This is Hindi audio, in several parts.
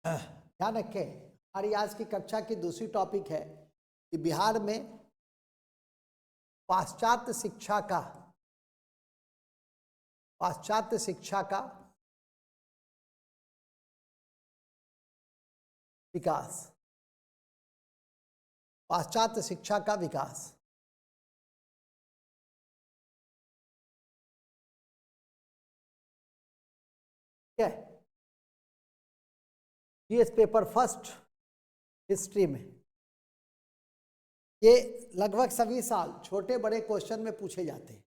ध्यान रखें, हमारी आज की कक्षा की दूसरी टॉपिक है कि बिहार में पाश्चात्य शिक्षा का विकास। पाश्चात्य शिक्षा का विकास। ठीक है, जीएस पेपर फर्स्ट हिस्ट्री में ये लगभग सभी साल छोटे बड़े क्वेश्चन में पूछे जाते हैं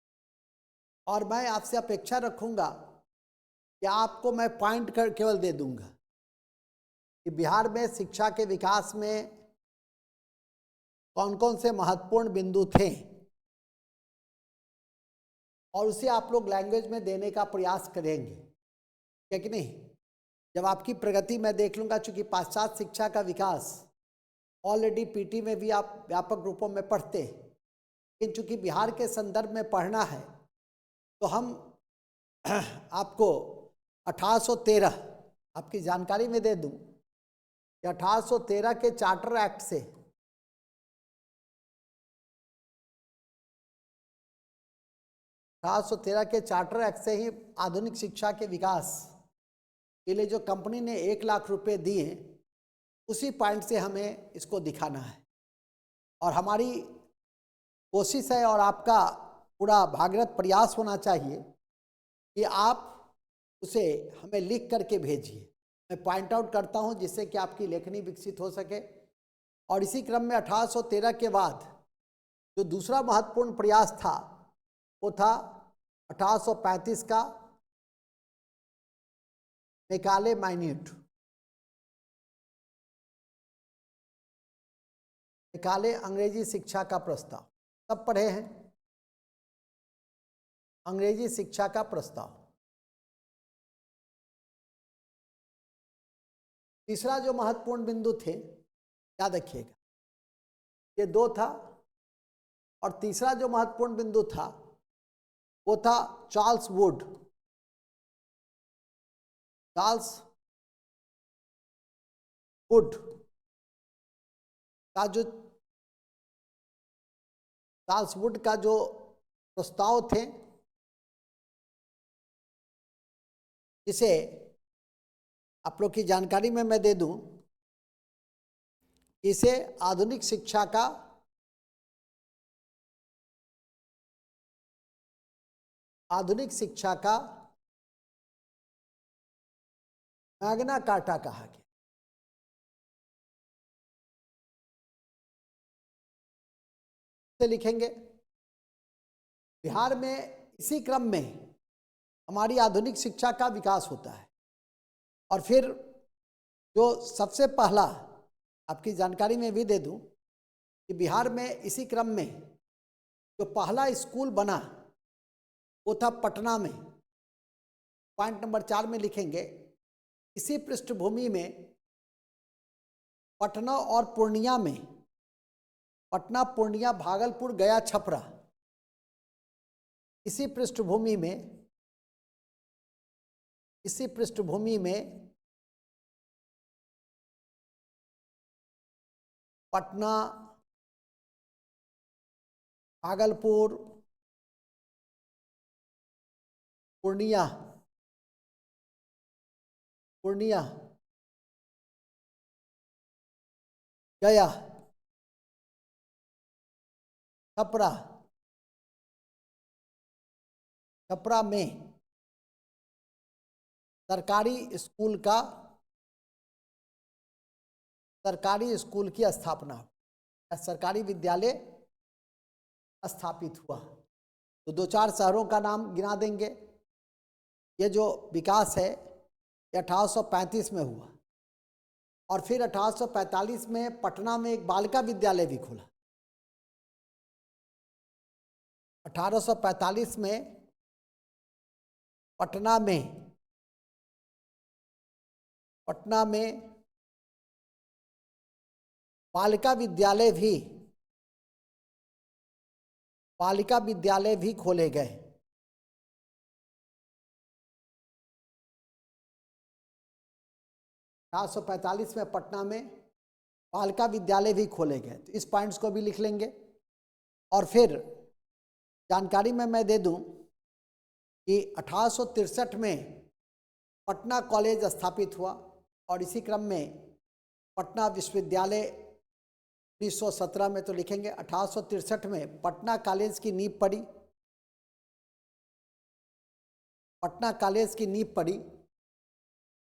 और मैं आपसे अपेक्षा रखूंगा कि आपको मैं पॉइंट कर केवल दे दूंगा कि बिहार में शिक्षा के विकास में कौन कौन से महत्वपूर्ण बिंदु थे और उसे आप लोग लैंग्वेज में देने का प्रयास करेंगे, क्या कि नहीं। जब आपकी प्रगति मैं देख लूंगा, चूंकि पाश्चात्य शिक्षा का विकास ऑलरेडी पीटी में भी आप व्यापक रूपों में पढ़ते हैं, लेकिन चूंकि बिहार के संदर्भ में पढ़ना है तो हम आपको 1813 आपकी जानकारी में दे दूं कि 1813 के चार्टर एक्ट से 1813 के चार्टर एक्ट से ही आधुनिक शिक्षा के विकास के लिए जो कंपनी ने 1 लाख रुपए दिए, उसी पॉइंट से हमें इसको दिखाना है और हमारी कोशिश है और आपका पूरा भागीरथ प्रयास होना चाहिए कि आप उसे हमें लिख करके भेजिए। मैं पॉइंट आउट करता हूं जिससे कि आपकी लेखनी विकसित हो सके। और इसी क्रम में 1813 के बाद जो दूसरा महत्वपूर्ण प्रयास था वो था 1835 का निकाले माइन्यूट, निकाले अंग्रेजी शिक्षा का प्रस्ताव। सब पढ़े हैं अंग्रेजी शिक्षा का प्रस्ताव। तीसरा जो महत्वपूर्ण बिंदु थे, याद रखिएगा, ये 2 था और तीसरा जो महत्वपूर्ण बिंदु था वो था चार्ल्स वुड चार्ल्स वुड का जो प्रस्ताव थे, जिसे आप लोग की जानकारी में मैं दे दूं, इसे आधुनिक शिक्षा का मैग्ना कार्टा कहा गया। से लिखेंगे बिहार में इसी क्रम में हमारी आधुनिक शिक्षा का विकास होता है और फिर जो सबसे पहला आपकी जानकारी में भी दे दूं कि बिहार में इसी क्रम में जो पहला स्कूल बना वो था पटना में। पॉइंट नंबर 4 में लिखेंगे इसी पृष्ठभूमि में पटना और पूर्णिया में, पटना, पूर्णिया, भागलपुर, गया, छपरा, इसी पृष्ठभूमि में पटना, भागलपुर, पूर्णिया, गया, छपरा में सरकारी स्कूल की स्थापना, सरकारी विद्यालय स्थापित हुआ। तो 2-4 शहरों का नाम गिना देंगे। ये जो विकास है ये 1835 में हुआ और फिर 1845 में पटना में एक बालिका विद्यालय भी खुला। 1845 में पटना में बालिका विद्यालय भी खोले गए। 1845 में पटना में बालिका विद्यालय भी खोले गए। तो इस पॉइंट्स को भी लिख लेंगे। और फिर जानकारी में मैं दे दूं कि 1863 में पटना कॉलेज स्थापित हुआ और इसी क्रम में पटना विश्वविद्यालय 1917 में, तो लिखेंगे 1863 में पटना कॉलेज की नींव पड़ी। पटना कॉलेज की नींव पड़ी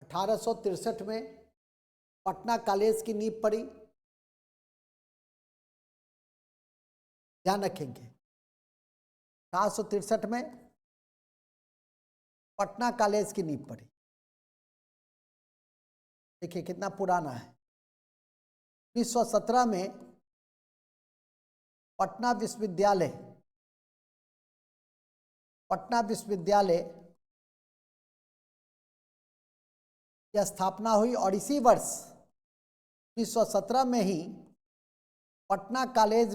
1863 में, पटना कॉलेज की नींव पड़ी। ध्यान रखेंगे 1863 में पटना कॉलेज की नींव पड़ी। देखिए कितना पुराना है। 1917 में पटना विश्वविद्यालय की स्थापना हुई और इसी वर्ष 1917 में ही पटना कॉलेज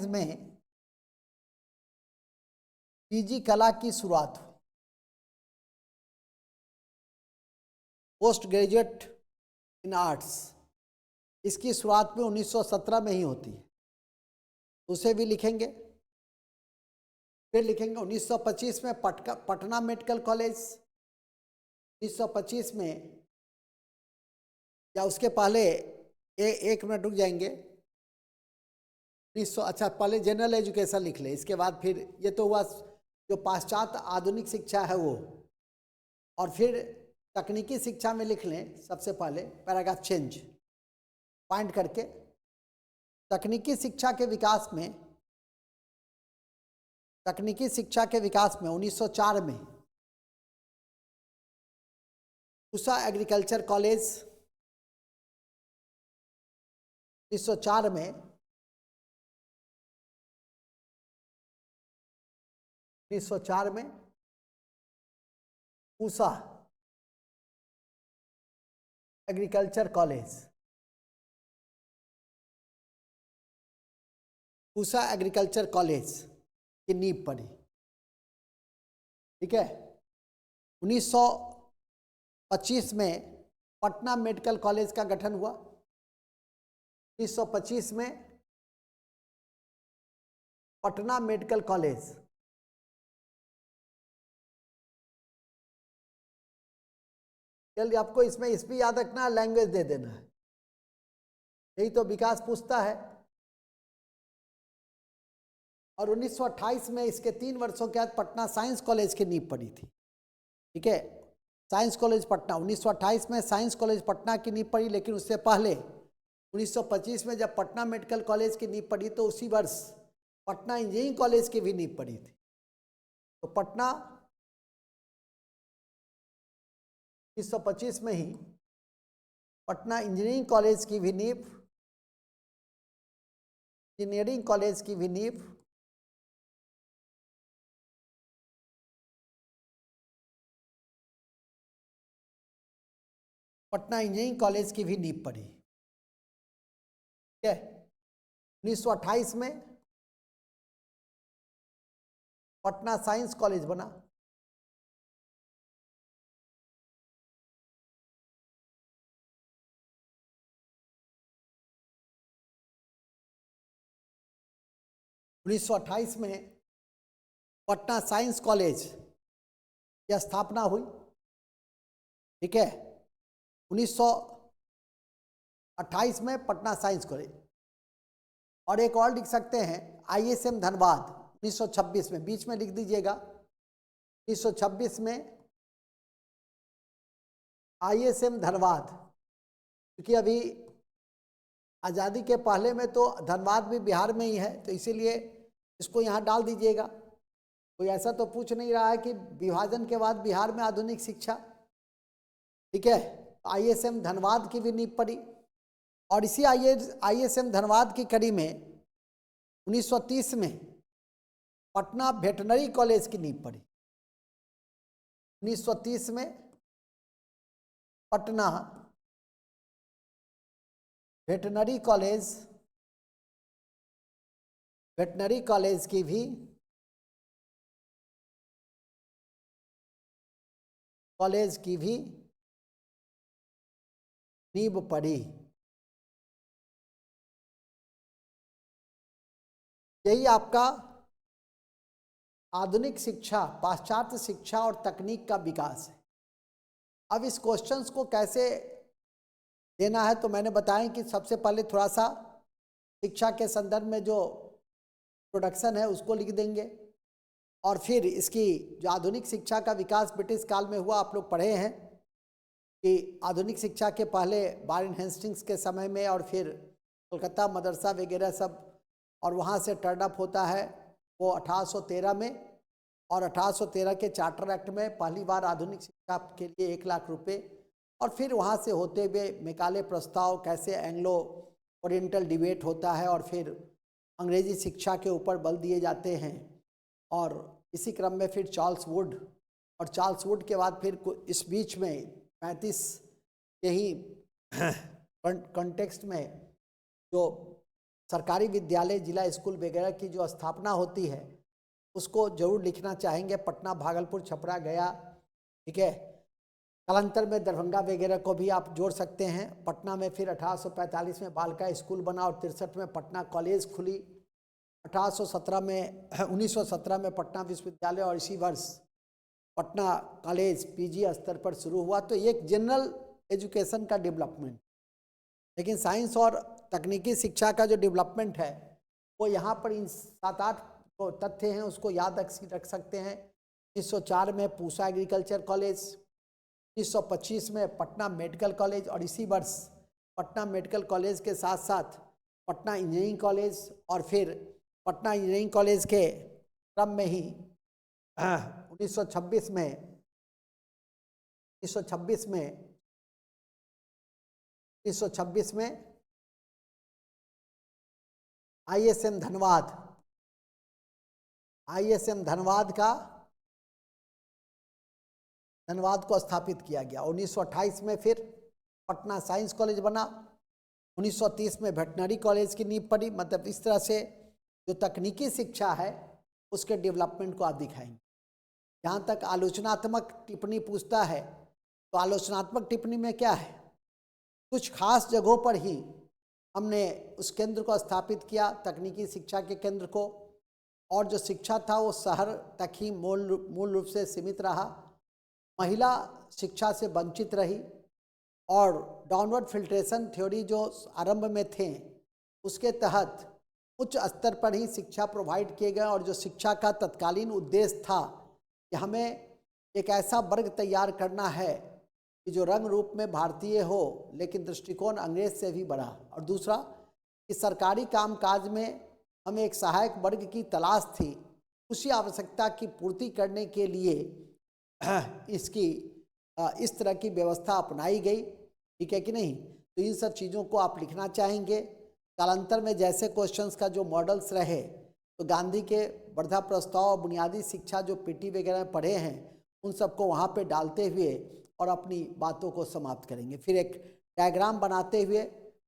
में पीजी कला की शुरुआत हुई। पोस्ट ग्रेजुएट इन आर्ट्स, इसकी शुरुआत में 1917 में ही होती है, उसे भी लिखेंगे। फिर लिखेंगे 1925 में पटना मेडिकल कॉलेज। 1925 में, या उसके पहले एक मिनट रुक जाएंगे। 1900, अच्छा पहले जनरल एजुकेशन लिख ले, इसके बाद फिर ये तो हुआ जो पाश्चात्य आधुनिक शिक्षा है वो। और फिर तकनीकी शिक्षा में लिख लें सबसे पहले पैराग्राफ चेंज पॉइंट करके। तकनीकी शिक्षा के विकास में 1904 में पूसा एग्रीकल्चर कॉलेज, 1904 में Pusa agriculture college, Pusa agriculture college की नींव पड़ी। ठीक है। 1925 में पटना मेडिकल कॉलेज का गठन हुआ। 1925 में पटना मेडिकल कॉलेज, जल्दी आपको इसमें इस भी याद रखना है, लैंग्वेज दे देना है, यही तो विकास पूछता है। और 1928 में इसके 3 वर्षों के बाद पटना साइंस कॉलेज की नींव पड़ी थी। ठीक है, साइंस कॉलेज पटना 1928 में साइंस कॉलेज पटना की नींव पड़ी। लेकिन उससे पहले 1925 में जब पटना मेडिकल कॉलेज की नींव पड़ी तो उसी वर्ष पटना इंजीनियरिंग कॉलेज की भी नींव पड़ी थी। तो पटना 1925 में ही पटना इंजीनियरिंग कॉलेज की भी नींव पटना इंजीनियरिंग कॉलेज की भी नींव पड़ी। ठीक है। 1928 में पटना साइंस कॉलेज बना। उन्नीस में पटना साइंस कॉलेज की स्थापना हुई। ठीक है। 1928 में पटना साइंस कॉलेज। और एक और लिख सकते हैं ISM धनबाद 1926 में, बीच में लिख दीजिएगा 1926 में ISM धनबाद, क्योंकि अभी आज़ादी के पहले में तो धनबाद भी बिहार में ही है, तो इसीलिए इसको यहाँ डाल दीजिएगा। कोई ऐसा तो पूछ नहीं रहा है कि विभाजन के बाद बिहार में आधुनिक शिक्षा। ठीक है। ISM धनबाद की भी नींव पड़ी। और इसी ISM धनबाद की कड़ी में 1930 में पटना वेटनरी कॉलेज की नींव पड़ी। 1930 में पटना वेटनरी कॉलेज की भी कॉलेज की भी नींव पड़ी। यही आपका आधुनिक शिक्षा, पाश्चात्य शिक्षा और तकनीक का विकास है। अब इस क्वेश्चंस को कैसे देना है तो मैंने बताया कि सबसे पहले थोड़ा सा शिक्षा के संदर्भ में जो प्रोडक्शन है उसको लिख देंगे, और फिर इसकी जो आधुनिक शिक्षा का विकास ब्रिटिश काल में हुआ, आप लोग पढ़े हैं कि आधुनिक शिक्षा के पहले वारेन हेस्टिंग्स के समय में, और फिर कलकत्ता मदरसा वगैरह सब, और वहाँ से टर्न अप होता है वो 1813 में, और 1813 के चार्टर एक्ट में पहली बार आधुनिक शिक्षा के लिए 1 लाख रुपए, और फिर वहाँ से होते हुए मैकाले प्रस्ताव, कैसे एंग्लो ओरिएंटल डिबेट होता है, और फिर अंग्रेजी शिक्षा के ऊपर बल दिए जाते हैं, और इसी क्रम में फिर चार्ल्स वुड, और चार्ल्स वुड के बाद फिर इस बीच में 35 के ही कॉन्टेक्स्ट में जो सरकारी विद्यालय, जिला स्कूल वगैरह की जो स्थापना होती है उसको जरूर लिखना चाहेंगे। पटना, भागलपुर, छपरा, गया, ठीक है। कालांतर में दरभंगा वगैरह को भी आप जोड़ सकते हैं। पटना में फिर 1845 में बालिका स्कूल बना, और 63 में पटना कॉलेज खुली। 1917 में पटना विश्वविद्यालय, और इसी वर्ष पटना कॉलेज पीजी स्तर पर शुरू हुआ। तो एक जनरल एजुकेशन का डेवलपमेंट, लेकिन साइंस और तकनीकी शिक्षा का जो डेवलपमेंट है वो यहाँ पर इन 7-8 तथ्य हैं, उसको याद रख सकते हैं। 1904 में पूसा एग्रीकल्चर कॉलेज, 1925 में पटना मेडिकल कॉलेज, और इसी वर्ष पटना मेडिकल कॉलेज के साथ साथ पटना इंजीनियरिंग कॉलेज, और फिर पटना इंजीनियरिंग कॉलेज के क्रम में ही 1926 में आईएसएम धनबाद को स्थापित किया गया। 1928 में फिर पटना साइंस कॉलेज बना। 1930 में वेटनरी कॉलेज की नींव पड़ी। मतलब इस तरह से जो तकनीकी शिक्षा है उसके डेवलपमेंट को आप दिखाएंगे। जहाँ तक आलोचनात्मक टिप्पणी पूछता है तो आलोचनात्मक टिप्पणी में क्या है, कुछ खास जगहों पर ही हमने उस केंद्र को स्थापित किया, तकनीकी शिक्षा के केंद्र को, और जो शिक्षा था वो शहर तक ही मूल रूप से सीमित रहा। महिला शिक्षा से वंचित रही, और डाउनवर्ड फिल्ट्रेशन थ्योरी जो आरंभ में थे उसके तहत उच्च स्तर पर ही शिक्षा प्रोवाइड किए गए। और जो शिक्षा का तत्कालीन उद्देश्य था कि हमें एक ऐसा वर्ग तैयार करना है कि जो रंग रूप में भारतीय हो लेकिन दृष्टिकोण अंग्रेज से भी बड़ा, और दूसरा कि सरकारी कामकाज में हमें एक सहायक वर्ग की तलाश थी। उसी आवश्यकता की पूर्ति करने के लिए इस तरह की व्यवस्था अपनाई गई, ठीक है कि नहीं। तो इन सब चीज़ों को आप लिखना चाहेंगे। कालांतर में जैसे क्वेश्चंस का जो मॉडल्स रहे, तो गांधी के वर्धा प्रस्ताव, बुनियादी शिक्षा जो पीटी वगैरह पढ़े हैं उन सबको वहाँ पे डालते हुए और अपनी बातों को समाप्त करेंगे। फिर एक डायग्राम बनाते हुए,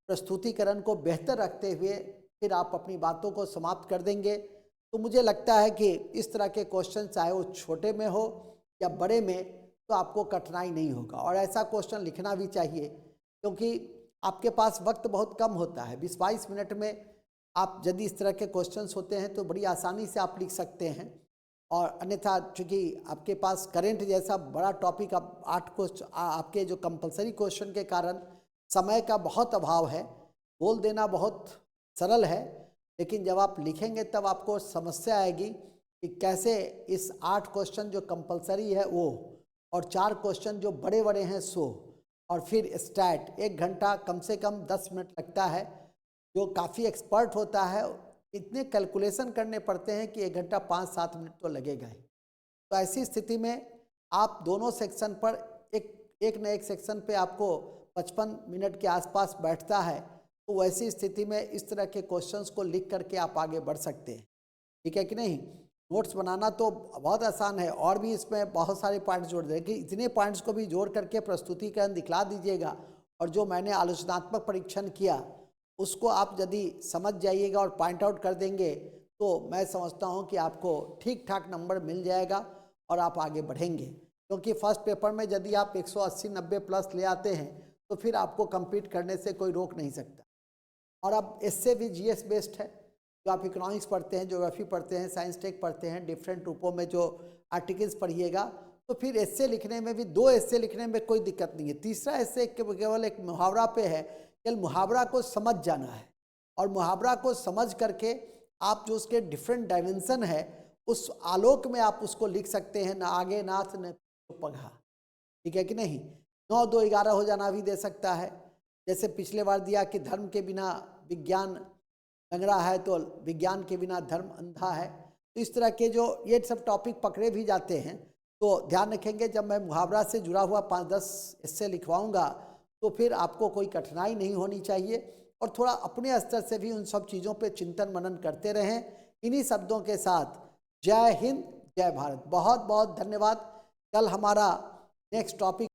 प्रस्तुतिकरण को बेहतर रखते हुए फिर आप अपनी बातों को समाप्त कर देंगे। तो मुझे लगता है कि इस तरह के क्वेश्चन चाहे वो छोटे में हो या बड़े में, तो आपको कठिनाई नहीं होगा। और ऐसा क्वेश्चन लिखना भी चाहिए, क्योंकि आपके पास वक्त बहुत कम होता है। 20-22 मिनट में आप यदि इस तरह के क्वेश्चंस होते हैं तो बड़ी आसानी से आप लिख सकते हैं। और अन्यथा चूँकि आपके पास करंट जैसा बड़ा टॉपिक, अब 8 क्वेश्चन आपके जो कंपलसरी क्वेश्चन के कारण समय का बहुत अभाव है। बोल देना बहुत सरल है, लेकिन जब आप लिखेंगे तब आपको समस्या आएगी कि कैसे इस 8 क्वेश्चन जो कंपलसरी है वो, और 4 क्वेश्चन जो बड़े बड़े हैं सो, और फिर स्टैट 1 घंटा कम से कम 10 मिनट लगता है। जो काफ़ी एक्सपर्ट होता है इतने कैलकुलेशन करने पड़ते हैं कि 1 घंटा 5-7 मिनट तो लगेगा ही। तो ऐसी स्थिति में आप दोनों सेक्शन पर एक न एक सेक्शन पे आपको 55 मिनट के आसपास बैठता है। तो वैसी स्थिति में इस तरह के क्वेश्चंस को लिख करके आप आगे बढ़ सकते हैं, ठीक है कि नहीं। नोट्स बनाना तो बहुत आसान है, और भी इसमें बहुत सारे पॉइंट्स जोड़ दें कि इतने पॉइंट्स को भी जोड़ करके प्रस्तुतिकरण दिखला दीजिएगा। और जो मैंने आलोचनात्मक परीक्षण किया उसको आप यदि समझ जाइएगा और पॉइंट आउट कर देंगे तो मैं समझता हूँ कि आपको ठीक ठाक नंबर मिल जाएगा और आप आगे बढ़ेंगे। क्योंकि फर्स्ट पेपर में यदि आप 180-90 प्लस ले आते हैं तो फिर आपको compete करने से कोई रोक नहीं सकता। और अब इससे भी जीएस बेस्ड है, जो आप इकोनॉमिक्स पढ़ते हैं, ज्योग्राफी पढ़ते हैं, साइंस टेक पढ़ते हैं, डिफरेंट रूपों में जो आर्टिकल्स पढ़िएगा, तो फिर एस्से लिखने में भी 2 एस्से लिखने में कोई दिक्कत नहीं है। तीसरा एस्से केवल एक मुहावरा पे है, केवल मुहावरा को समझ जाना है, और मुहावरा को समझ करके आप जो उसके डिफरेंट डायमेंशन है उस आलोक में आप उसको लिख सकते हैं, ना आगे नाथ न पगहा, ठीक है कि नहीं। 9, 2, 11 हो जाना भी दे सकता है, जैसे पिछले बार दिया कि धर्म के बिना विज्ञान लंगड़ा है तो विज्ञान के बिना धर्म अंधा है। तो इस तरह के जो ये सब टॉपिक पकड़े भी जाते हैं, तो ध्यान रखेंगे जब मैं मुहावरा से जुड़ा हुआ 5-10 इससे लिखवाऊंगा तो फिर आपको कोई कठिनाई नहीं होनी चाहिए, और थोड़ा अपने स्तर से भी उन सब चीज़ों पे चिंतन मनन करते रहें। इन्हीं शब्दों के साथ जय हिंद, जय भारत, बहुत बहुत धन्यवाद। कल हमारा नेक्स्ट टॉपिक